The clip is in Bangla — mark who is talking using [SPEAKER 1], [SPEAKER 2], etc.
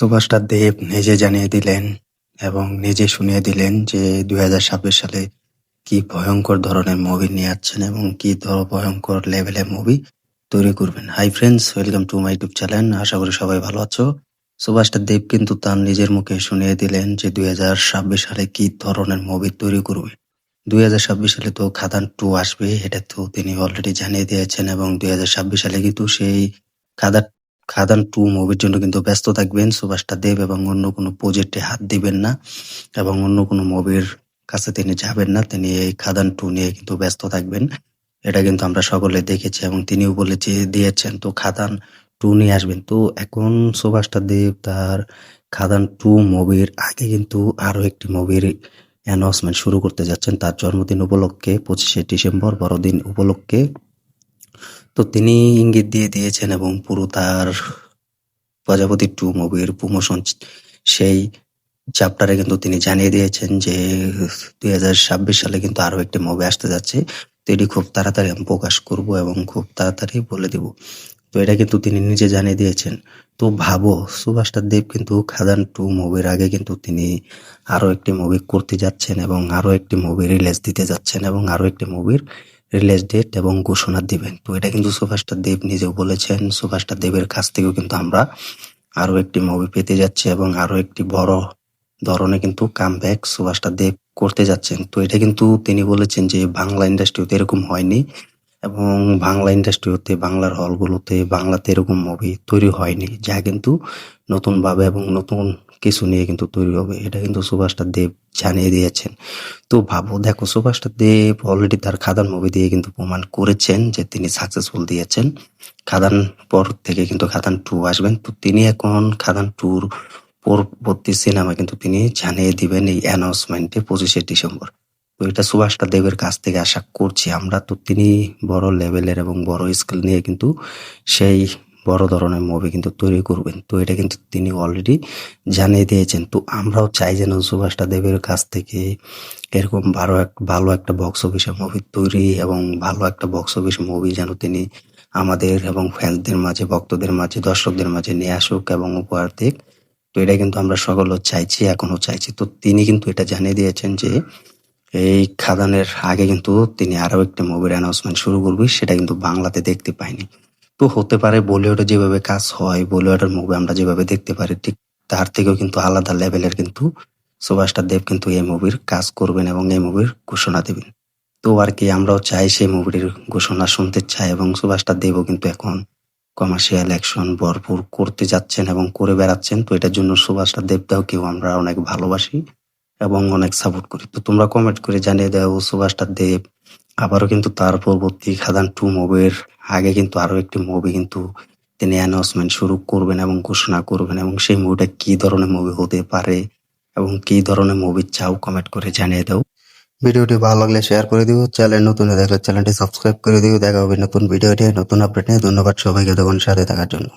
[SPEAKER 1] সুভাষচন্দ্র দেব নিজে জানিয়ে দিলেন এবং নিজে শুনিয়ে দিলেন যে ২০২৬ সালে কি ভয়ঙ্কর ধরনের মুভি নিয়ে আসছেন এবং কি ভয়ঙ্কর লেভেলের মুভি তৈরি করবেন। Hi friends, welcome to my YouTube channel. আশা করি সবাই ভালো আছো। সুভাষচন্দ্র দেব কিন্তু তার নিজের মুখে শুনিয়ে দিলেন যে ২০২৬ সালে কি ধরনের মুভি তৈরি করবে। ২০২৬ সালে তো খাদান 2 আসবে, এটা তো তিনি অলরেডি জানিয়ে দিয়েছেন এবং ২০২৬ সালে কিন্তু সেই খাদান খাদান 2 মুভির জন্য কিন্তু ব্যস্ত থাকবেন সুভাষচন্দ্র দেব এবং অন্য কোনো প্রজেক্টে হাত দিবেন না এবং অন্য কোনো মুভির কাছে তিনি যাবেন না। তিনি এই খাদান 2 নিয়ে কিন্তু ব্যস্ত থাকবেন। এটা কিন্তু আমরা সকলে দেখেছি এবং তিনিও দিয়েছেন তো খাদান 2 নিয়ে আসবেন। তো এখন সুভাষচন্দ্র দেব তার খাদান 2 মুভির আগে কিন্তু আরো একটি মুভির অ্যানাউন্সমেন্ট শুরু করতে যাচ্ছেন তার জন্মদিন উপলক্ষে ২৫শে ডিসেম্বর বড়দিন উপলক্ষে। তো তিনি ইঙ্গিত দিয়ে দিয়েছেন এবং পুরো তার প্রজাপতি 2 মুভির প্রমোশন সেই চ্যাপ্টারে কিন্তু তিনি জানিয়ে দিয়েছেন যে ২০২৬ সালে কিন্তু আরো একটি মুভি আসতে যাচ্ছে। তো এটি খুব তাড়াতাড়ি আমি প্রকাশ করব এবং খুব তাড়াতাড়ি বলে দিব। তো এটা কিন্তু তিনি নিজে জানিয়ে দিয়েছেন। তো ভাবো, সুভাষচন্দ্র দেব কিন্তু খাদান 2 মুভির আগে কিন্তু তিনি আরো একটি মুভি করতে যাচ্ছেন এবং আরো একটি মুভি রিলিজ দিতে যাচ্ছেন এবং আরো একটি মুভির রিলিজ ডেট এবং ঘোষণা দিবেন। তো এটা কিন্তু সুভাষচন্দ্র দেব নিজেও বলেছেন। সুভাষচন্দ্র দেবের কাছ থেকেও কিন্তু আমরা আরো একটি মুভি পেতে যাচ্ছি এবং আরো একটি বড় ধরনের কিন্তু কামব্যাক সুভাষচন্দ্র দেব করতে যাচ্ছেন। তো এটা কিন্তু তিনি বলেছেন যে বাংলা ইন্ডাস্ট্রিতে এরকম হয়নি এবং বাংলা ইন্ডাস্ট্রিতে বাংলার হলগুলোতে বাংলাতে এরকম মুভি তৈরি হয়নি, যা কিন্তু নতুন ভাবে এবং নতুন কিছু নিয়ে কিন্তু তৈরি হবে। এটা কিন্তু সুভাষচন্দ্র দেব জানিয়ে দিয়েছেন। তো ভাবো, দেখো, সুভাষচন্দ্র দেব অলরেডি তার খাদান মুভি দিয়ে কিন্তু প্রমাণ করেছেন যে তিনি সাকসেসফুল দিয়েছেন। খাদান পর থেকে কিন্তু খাদান 2 আসবেন। তো তিনি এখন খাদান 2 পরবর্তী সিনেমা কিন্তু তিনি জানিয়ে দিবেন এই অ্যানাউন্সমেন্টে ২৫শে ডিসেম্বর। তো এটা সুভাষচন্দ্র দেবের কাছ থেকে আশা করছি আমরা। তো তিনি বড় লেভেলের এবং বড় স্কেল নিয়ে কিন্তু সেই বড় ধরনের মুভি কিন্তু তৈরি করবেন। তো এটা কিন্তু তিনি অলরেডি জানিয়ে দিয়েছেন। তো আমরাও চাই যেন সুভাষচন্দ্র দেবের কাছ থেকে এরকম ভালো একটা বক্স অফিসের মুভি তৈরি এবং ভালো একটা বক্স অফিস মুভি যেন তিনি আমাদের এবং ফ্যান্সদের মাঝে, ভক্তদের মাঝে, দর্শকদের মাঝে নিয়ে আসুক এবং উপহার দিক। তো এটা কিন্তু আমরা সকলেও চাইছি, এখনো চাইছি। তো তিনি কিন্তু এটা জানিয়ে দিয়েছেন যে এই খাদানের আগে কিন্তু তিনি আরো একটি মুভির অ্যানাউন্সমেন্ট শুরু করবে, সেটা কিন্তু বাংলাতে দেখতে পাইনি। তো হতে পারে বলিউডে যেভাবে কাজ হয়, বলিউডের মুভি আমরা যেভাবে দেখতে পারি, ঠিক তার থেকেও কিন্তু আলাদা লেভেলের কিন্তু সুভাষচন্দ্র দেব কিন্তু এই মুভির কাজ করবেন এবং এই মুভির ঘোষণা দেবেন। তো আর কি আমরাও চাই সেই মুভির ঘোষণা শুনতে চাই এবং সুভাষচন্দ্র দেবও কিন্তু এখন কমার্শিয়াল অ্যাকশন ভরপুর করতে যাচ্ছেন এবং করে বেড়াচ্ছেন। তো এটার জন্য সুভাষচন্দ্র দেবকেও আমরা অনেক ভালোবাসি এবং অনেক সাপোর্ট করি। তো তোমরা কমেন্ট করে জানিয়ে দাও সুভাষচন্দ্র দেব আবারও কিন্তু তার পরবর্তী খাদান 2 মুভির আগে কিন্তু আরো একটি মুভি কিন্তু তিনি অ্যানাউন্সমেন্ট শুরু করবেন এবং ঘোষণা করবেন এবং সেই মুভিটা কি ধরনের মুভি হতে পারে এবং কি ধরনের মুভি চাও কমেন্ট করে জানিয়ে দাও। ভিডিওটি ভালো লাগলে শেয়ার করে দিও। চ্যানেল নতুন হয়ে থাকলে চ্যানেলটি সাবস্ক্রাইব করে দিও। দেখা হবে নতুন ভিডিও নিয়ে, নতুন আপডেট নিয়ে। ধন্যবাদ সবাইকে তখন সাথে থাকার জন্য।